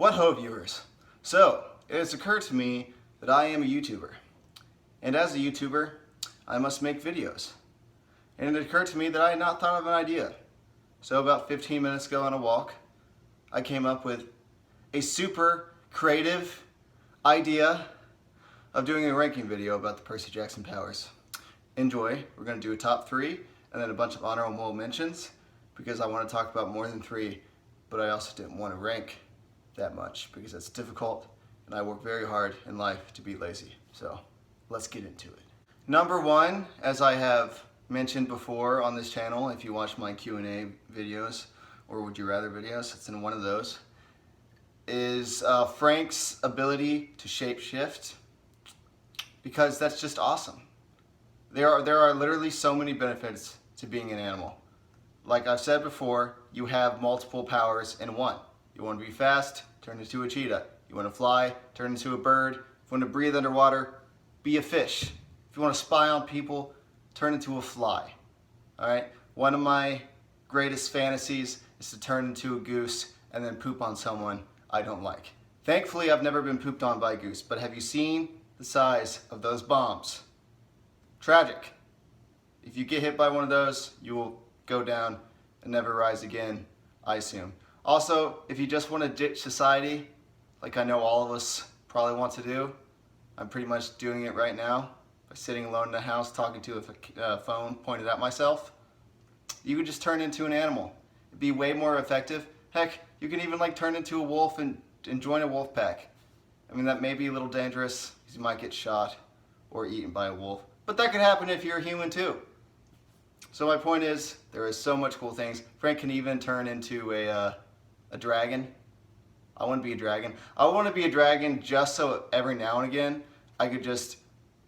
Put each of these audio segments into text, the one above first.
What ho, viewers? So, it has occurred to me that I am a YouTuber. And as a YouTuber, I must make videos. And it occurred to me that I had not thought of an idea. So about 15 minutes ago on a walk, I came up with a super creative idea of doing a ranking video about the Percy Jackson powers. Enjoy. We're going to do a top 3 and then a bunch of honorable mentions because I want to talk about more than 3, but I also didn't want to rank that much because that's difficult and I work very hard in life to be lazy. So let's get into it. Number 1, as I have mentioned before on this channel, if you watch my Q&A videos or Would You Rather videos, it's in one of those, is Frank's ability to shapeshift, because that's just awesome. There are literally so many benefits to being an animal. Like I've said before, you have multiple powers in one. You want to be fast, turn into a cheetah. You want to fly, turn into a bird. If you want to breathe underwater, be a fish. If you want to spy on people, turn into a fly. Alright? One of my greatest fantasies is to turn into a goose and then poop on someone I don't like. Thankfully, I've never been pooped on by a goose, but have you seen the size of those bombs? Tragic. If you get hit by one of those, you will go down and never rise again, I assume. Also, if you just want to ditch society, like I know all of us probably want to do, I'm pretty much doing it right now by sitting alone in the house talking to a phone pointed at myself. You could just turn into an animal. It'd be way more effective. Heck, you can even like turn into a wolf and join a wolf pack. I mean, that may be a little dangerous because you might get shot or eaten by a wolf, but that could happen if you're a human too. So my point is, there is so much cool things. Frank can even turn into a dragon. I want to be a dragon. I want to be a dragon just so every now and again I could just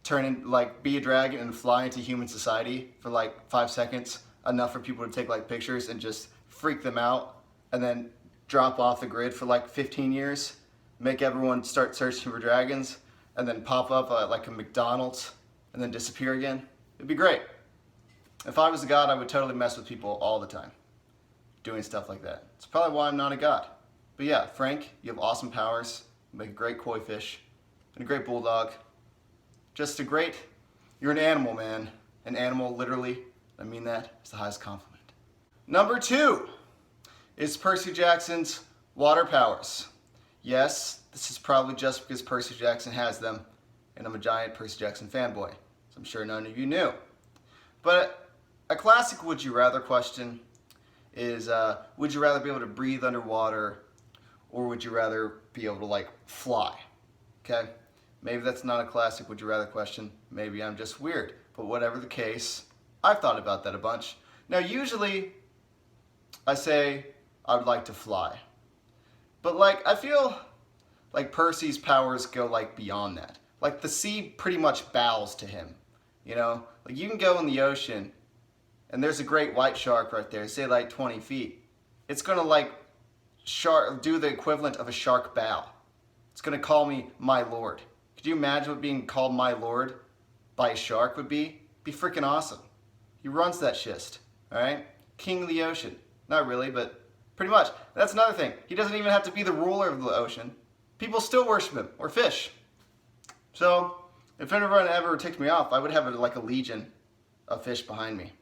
turn in, like, be a dragon and fly into human society for like 5 seconds, enough for people to take like pictures and just freak them out, and then drop off the grid for like 15 years, make everyone start searching for dragons, and then pop up like a McDonald's and then disappear again. It'd be great. If I was a god, I would totally mess with people all the time, doing stuff like that. It's probably why I'm not a god. But yeah, Frank, you have awesome powers. You make a great koi fish and a great bulldog. Just a great, you're an animal, man. An animal, literally, I mean that, is the highest compliment. Number 2 is Percy Jackson's water powers. Yes, this is probably just because Percy Jackson has them, and I'm a giant Percy Jackson fanboy, so I'm sure none of you knew. But a classic would you rather question is, would you rather be able to breathe underwater, or would you rather be able to like fly? Okay? Maybe that's not a classic would you rather question. Maybe I'm just weird. But whatever the case, I've thought about that a bunch. Now usually I say I would like to fly. But like I feel like Percy's powers go like beyond that. Like the sea pretty much bows to him. You know? Like you can go in the ocean and there's a great white shark right there, say like 20 feet. It's gonna like do the equivalent of a shark bow. It's gonna call me my lord. Could you imagine what being called my lord by a shark would be? It'd be freaking awesome. He runs that shit, alright? King of the ocean. Not really, but pretty much. That's another thing. He doesn't even have to be the ruler of the ocean. People still worship him, or fish. So, if anyone ever ticked me off, I would have like a legion of fish behind me.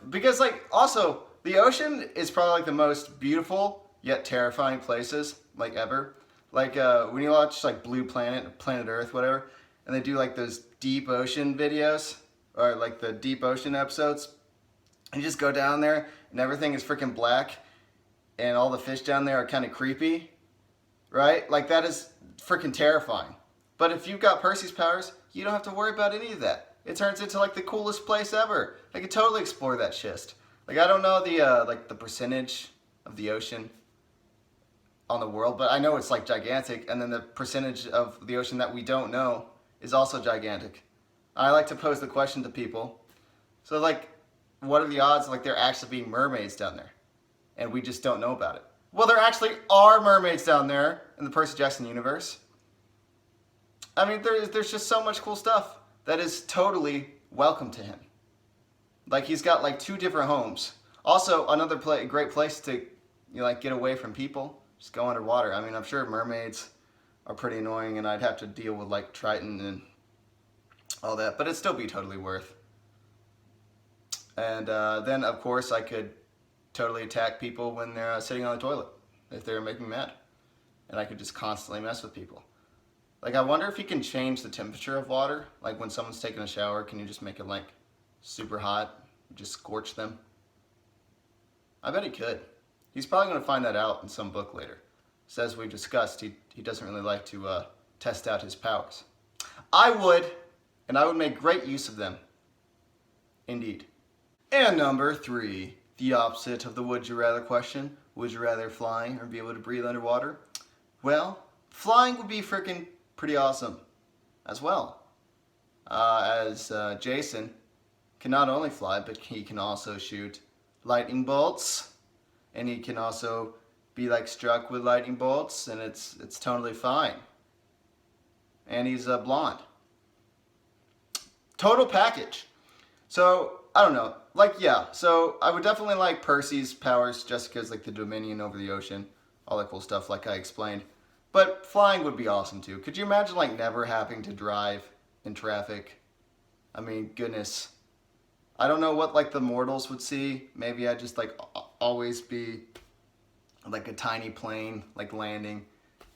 Because like, also, the ocean is probably like the most beautiful yet terrifying places like ever. Like when you watch like Blue Planet, or Planet Earth, whatever, and they do like those deep ocean videos, or like the deep ocean episodes, and you just go down there and everything is freaking black and all the fish down there are kind of creepy, right? Like that is freaking terrifying. But if you've got Percy's powers, you don't have to worry about any of that. It turns into like the coolest place ever. I could totally explore that shit. Like I don't know the like the percentage of the ocean on the world, but I know it's like gigantic, and then the percentage of the ocean that we don't know is also gigantic. I like to pose the question to people. So like, what are the odds like there actually being mermaids down there? And we just don't know about it. Well, there actually are mermaids down there in the Percy Jackson universe. I mean, there's just so much cool stuff that is totally welcome to him. Like he's got like 2 different homes. Also, another great place to like get away from people. Just go underwater. I mean, I'm sure mermaids are pretty annoying, and I'd have to deal with like Triton and all that, but it'd still be totally worth. And then, of course, I could totally attack people when they're sitting on the toilet if they're making me mad, and I could just constantly mess with people. Like, I wonder if you can change the temperature of water. Like, when someone's taking a shower, can you just make it like super hot, just scorch them? I bet he could. He's probably going to find that out in some book later. So as we've discussed, he doesn't really like to test out his powers. I would, and I would make great use of them. Indeed. And number 3, the opposite of the would you rather question. Would you rather flying or be able to breathe underwater? Well, flying would be freaking pretty awesome as well. As Jason can not only fly, but he can also shoot lightning bolts. And he can also be like struck with lightning bolts, and it's totally fine. And he's blonde. Total package. So, I don't know. Like, yeah, so I would definitely like Percy's powers just because, like, the dominion over the ocean, all that cool stuff, like I explained. But flying would be awesome, too. Could you imagine, like, never having to drive in traffic? I mean, goodness. I don't know what, like, the mortals would see. Maybe I'd just, like, always be, like, a tiny plane, like, landing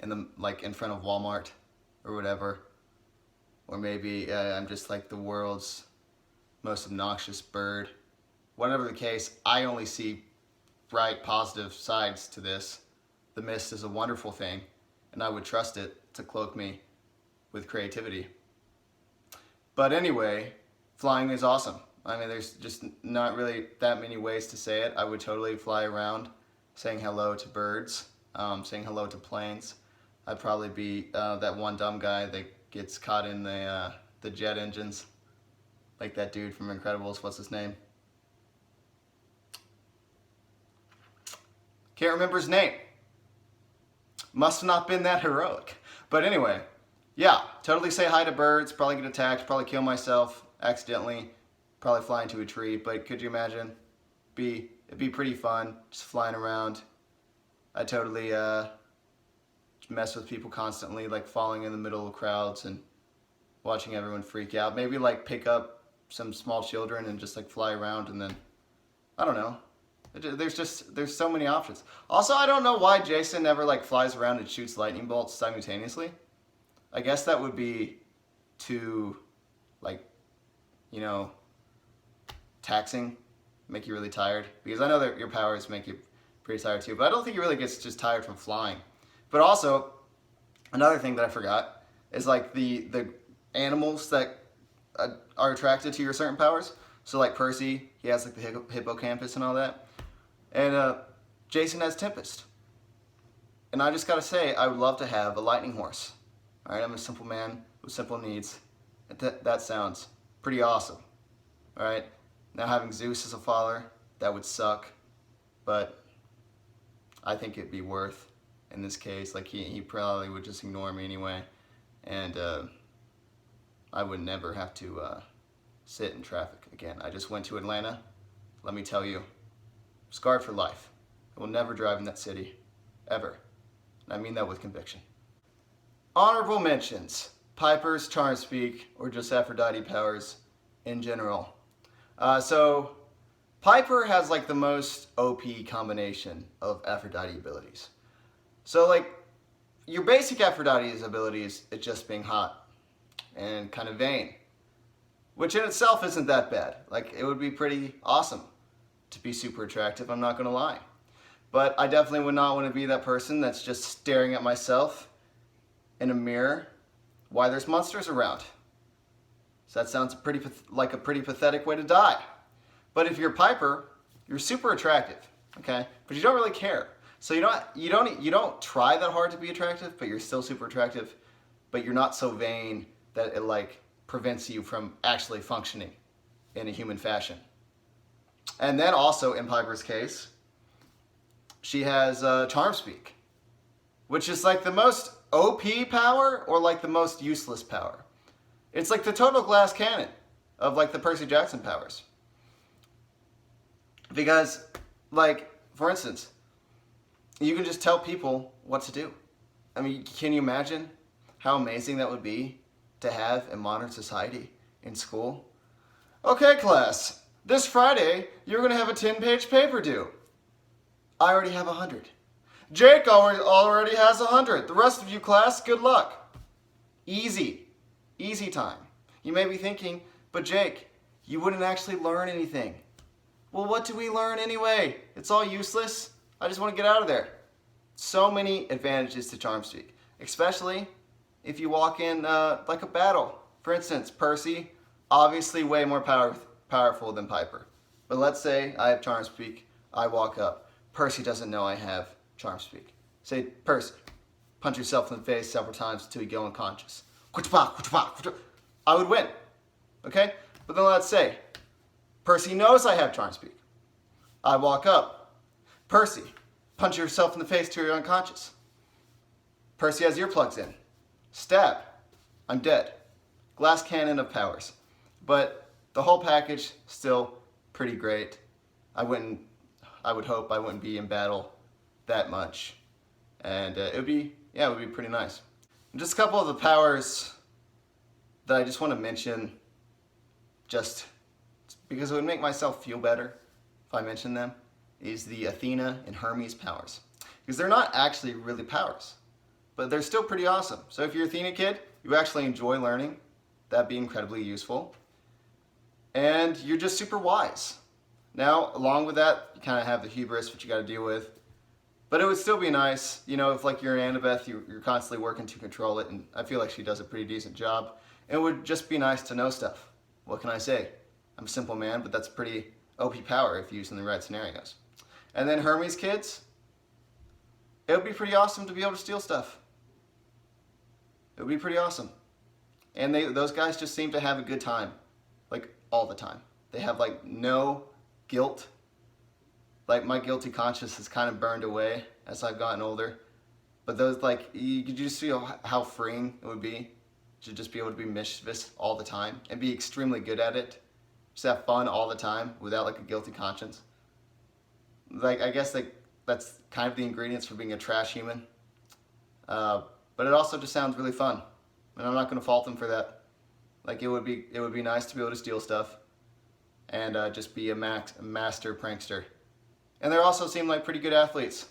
in the, like, in front of Walmart or whatever. Or maybe I'm just, like, the world's most obnoxious bird. Whatever the case, I only see bright, positive sides to this. The mist is a wonderful thing, and I would trust it to cloak me with creativity. But anyway, flying is awesome. I mean, there's just not really that many ways to say it. I would totally fly around saying hello to birds, saying hello to planes. I'd probably be that one dumb guy that gets caught in the jet engines. Like that dude from Incredibles, what's his name? Can't remember his name. Must have not been that heroic. But anyway, yeah, totally say hi to birds, probably get attacked, probably kill myself accidentally, probably fly into a tree, but could you imagine? It'd be pretty fun, just flying around. I totally mess with people constantly, like falling in the middle of crowds and watching everyone freak out. Maybe like pick up some small children and just like fly around, and then I don't know. There's so many options. Also, I don't know why Jason never like flies around and shoots lightning bolts simultaneously. I guess that would be too, like, you know, taxing, make you really tired. Because I know that your powers make you pretty tired too, but I don't think he really gets just tired from flying. But also, another thing that I forgot is like the animals that are attracted to your certain powers. So like Percy, he has like the hippocampus and all that. And Jason has Tempest. And I just gotta say, I would love to have a lightning horse. Alright, I'm a simple man with simple needs. That sounds pretty awesome. Alright, now having Zeus as a father, that would suck. But I think it'd be worth in this case. Like he probably would just ignore me anyway. And I would never have to sit in traffic again. I just went to Atlanta. Let me tell you, scarred for life. I will never drive in that city, ever. And I mean that with conviction. Honorable mentions: Piper's charm speak, or just Aphrodite powers in general. So Piper has like the most OP combination of Aphrodite abilities. So like your basic Aphrodite's abilities is just being hot and kind of vain, which in itself isn't that bad. Like, it would be pretty awesome to be super attractive, I'm not gonna lie. But I definitely would not want to be that person that's just staring at myself in a mirror while there's monsters around. So that sounds like a pretty pathetic way to die. But if you're Piper, you're super attractive, okay? But you don't really care. So you don't try that hard to be attractive, but you're still super attractive. But you're not so vain that it like prevents you from actually functioning in a human fashion. And then also in Piper's case, she has charm speak, which is like the most OP power or like the most useless power. It's like the total glass cannon of like the Percy Jackson powers. Because, like, for instance, you can just tell people what to do. I mean, can you imagine how amazing that would be to have in modern society in school? Okay, class, this Friday you're going to have a 10-page paper due. I already have 100. Jake already has 100. The rest of you, class, good luck. Easy. Easy time. You may be thinking, but Jake, you wouldn't actually learn anything. Well, what do we learn anyway? It's all useless. I just want to get out of there. So many advantages to CharmSpeak, especially if you walk in like a battle. For instance, Percy, obviously way more powerful than Piper. But let's say I have CharmSpeak, I walk up. Percy doesn't know I have CharmSpeak. Say, Percy, punch yourself in the face several times until you go unconscious. I would win, okay? But then let's say, Percy knows I have CharmSpeak. I walk up. Percy, punch yourself in the face till you're unconscious. Percy has earplugs in. Stab. I'm dead. Glass cannon of powers. But the whole package, still pretty great. I would hope I wouldn't be in battle that much. And it would be pretty nice. And just a couple of the powers that I just want to mention, just because it would make myself feel better if I mention them, is the Athena and Hermes powers. Because they're not actually really powers, but they're still pretty awesome. So if you're an Athena kid, you actually enjoy learning, that'd be incredibly useful. And you're just super wise. Now, along with that, you kind of have the hubris, which you got to deal with. But it would still be nice, you know, if like you're Annabeth, you're constantly working to control it, and I feel like she does a pretty decent job. It would just be nice to know stuff. What can I say? I'm a simple man, but that's a pretty OP power if used in the right scenarios. And then Hermes kids, it would be pretty awesome to be able to steal stuff. It would be pretty awesome. And those guys just seem to have a good time, like all the time. They have like no guilt. Like my guilty conscience has kind of burned away as I've gotten older. But those, like, you could just feel how freeing it would be to just be able to be mischievous all the time and be extremely good at it. Just have fun all the time without like a guilty conscience. Like, I guess like that's kind of the ingredients for being a trash human. But it also just sounds really fun, and I'm not going to fault them for that. Like, it would be nice to be able to steal stuff and just be a master prankster. And they also seem like pretty good athletes.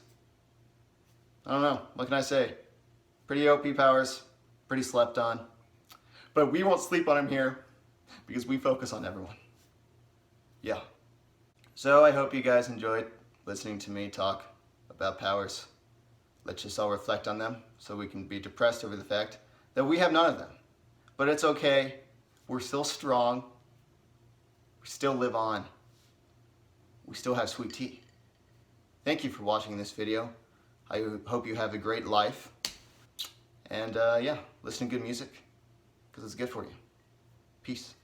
I don't know, what can I say? Pretty OP powers, pretty slept on. But we won't sleep on them here because we focus on everyone. Yeah. So I hope you guys enjoyed listening to me talk about powers. Let's just all reflect on them so we can be depressed over the fact that we have none of them. But it's okay. We're still strong. We still live on. We still have sweet tea. Thank you for watching this video. I hope you have a great life. And yeah, listen to good music because it's good for you. Peace.